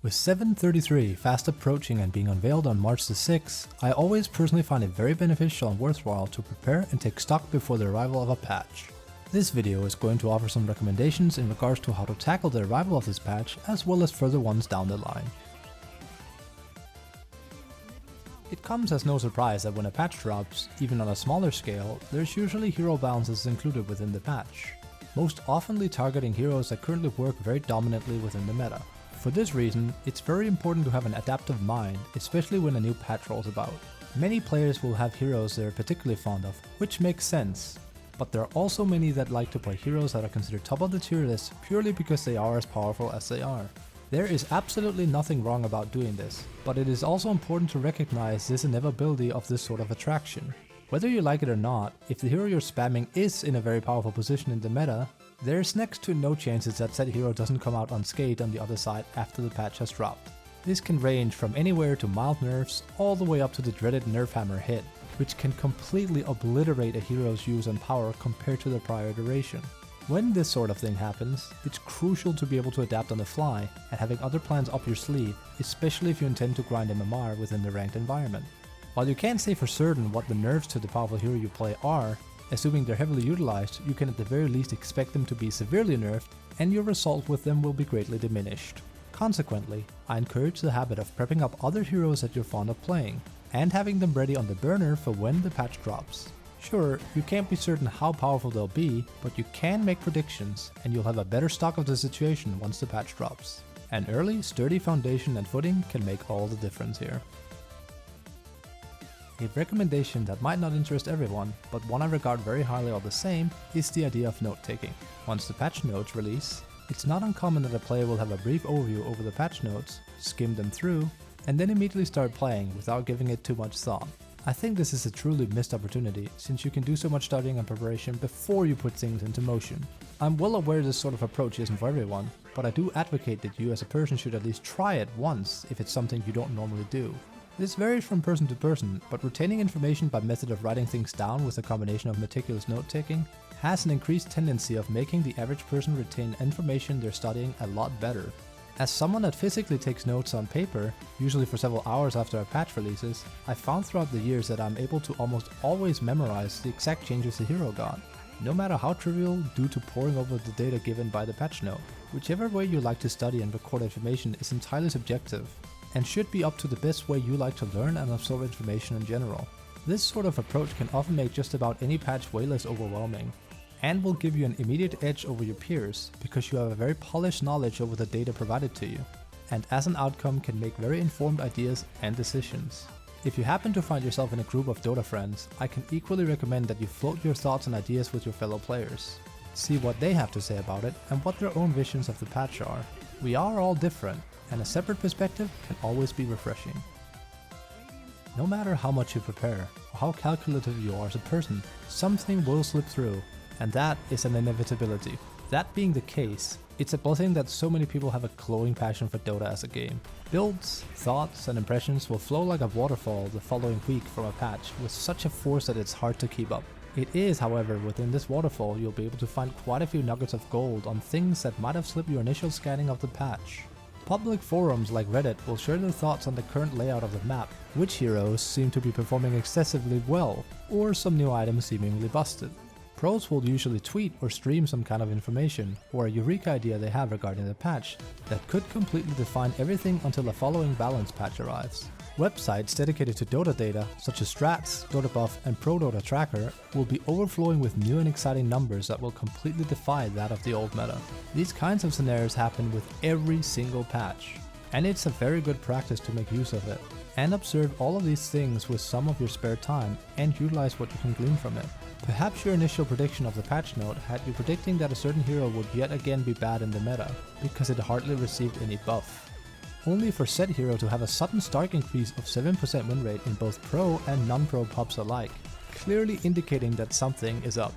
With 7.33 fast approaching and being unveiled on March the 6th, I always personally find it very beneficial and worthwhile to prepare and take stock before the arrival of a patch. This video is going to offer some recommendations in regards to how to tackle the arrival of this patch as well as further ones down the line. It comes as no surprise that when a patch drops, even on a smaller scale, there's usually hero balances included within the patch, most oftenly targeting heroes that currently work very dominantly within the meta. For this reason, it's very important to have an adaptive mind, especially when a new patch rolls about. Many players will have heroes they're particularly fond of, which makes sense, but there are also many that like to play heroes that are considered top of the tier list purely because they are as powerful as they are. There is absolutely nothing wrong about doing this, but it is also important to recognize this inevitability of this sort of attraction. Whether you like it or not, if the hero you're spamming is in a very powerful position in the meta, there's next to no chances that said hero doesn't come out unscathed on the other side after the patch has dropped. This can range from anywhere to mild nerfs all the way up to the dreaded nerf hammer hit, which can completely obliterate a hero's use and power compared to the prior duration. When this sort of thing happens, it's crucial to be able to adapt on the fly and having other plans up your sleeve, especially if you intend to grind MMR within the ranked environment. While you can't say for certain what the nerfs to the powerful hero you play are, assuming they're heavily utilized, you can at the very least expect them to be severely nerfed, and your result with them will be greatly diminished. Consequently, I encourage the habit of prepping up other heroes that you're fond of playing, and having them ready on the burner for when the patch drops. Sure, you can't be certain how powerful they'll be, but you can make predictions, and you'll have a better stock of the situation once the patch drops. An early, sturdy foundation and footing can make all the difference here. A recommendation that might not interest everyone, but one I regard very highly all the same, is the idea of note-taking. Once the patch notes release, it's not uncommon that a player will have a brief overview over the patch notes, skim them through, and then immediately start playing without giving it too much thought. I think this is a truly missed opportunity, since you can do so much studying and preparation before you put things into motion. I'm well aware this sort of approach isn't for everyone, but I do advocate that you as a person should at least try it once if it's something you don't normally do. This varies from person to person, but retaining information by method of writing things down with a combination of meticulous note-taking has an increased tendency of making the average person retain information they're studying a lot better. As someone that physically takes notes on paper, usually for several hours after a patch releases, I've found throughout the years that I'm able to almost always memorize the exact changes the hero got, no matter how trivial due to poring over the data given by the patch note. Whichever way you like to study and record information is entirely subjective, and should be up to the best way you like to learn and absorb information in general. This sort of approach can often make just about any patch way less overwhelming, and will give you an immediate edge over your peers because you have a very polished knowledge over the data provided to you, and as an outcome can make very informed ideas and decisions. If you happen to find yourself in a group of Dota friends, I can equally recommend that you float your thoughts and ideas with your fellow players. See what they have to say about it and what their own visions of the patch are. We are all different, and a separate perspective can always be refreshing. No matter how much you prepare, or how calculative you are as a person, something will slip through, and that is an inevitability. That being the case, it's a blessing that so many people have a glowing passion for Dota as a game. Builds, thoughts, and impressions will flow like a waterfall the following week from a patch with such a force that it's hard to keep up. It is, however, within this waterfall you'll be able to find quite a few nuggets of gold on things that might have slipped your initial scanning of the patch. Public forums like Reddit will share their thoughts on the current layout of the map, which heroes seem to be performing excessively well, or some new items seemingly busted. Pros will usually tweet or stream some kind of information, or a eureka idea they have regarding the patch, that could completely define everything until the following balance patch arrives. Websites dedicated to Dota data, such as Strats, Dota Buff, and Pro Dota Tracker, will be overflowing with new and exciting numbers that will completely defy that of the old meta. These kinds of scenarios happen with every single patch, and it's a very good practice to make use of it, and observe all of these things with some of your spare time and utilize what you can glean from it. Perhaps your initial prediction of the patch note had you predicting that a certain hero would yet again be bad in the meta, because it hardly received any buff, only for said hero to have a sudden stark increase of 7% win rate in both pro and non-pro pubs alike, clearly indicating that something is up.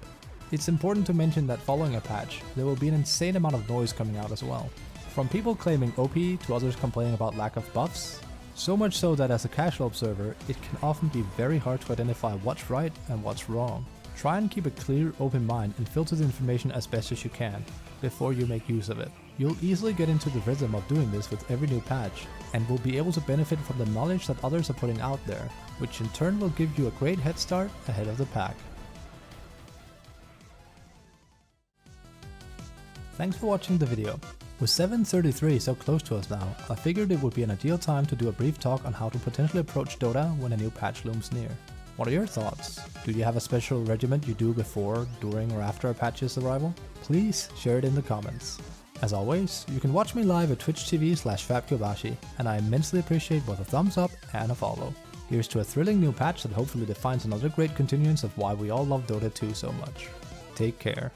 It's important to mention that following a patch, there will be an insane amount of noise coming out as well. From people claiming OP to others complaining about lack of buffs, so much so that as a casual observer, it can often be very hard to identify what's right and what's wrong. Try and keep a clear, open mind and filter the information as best as you can before you make use of it. You'll easily get into the rhythm of doing this with every new patch, and will be able to benefit from the knowledge that others are putting out there, which in turn will give you a great head start ahead of the pack. Thanks for watching the video. With 7:33 so close to us now, I figured it would be an ideal time to do a brief talk on how to potentially approach Dota when a new patch looms near. What are your thoughts? Do you have a special regiment you do before, during or after a patch's arrival? Please share it in the comments. As always, you can watch me live at twitch.tv/FabKyobashi, and I immensely appreciate both a thumbs up and a follow. Here's to a thrilling new patch that hopefully defines another great continuance of why we all love Dota 2 so much. Take care.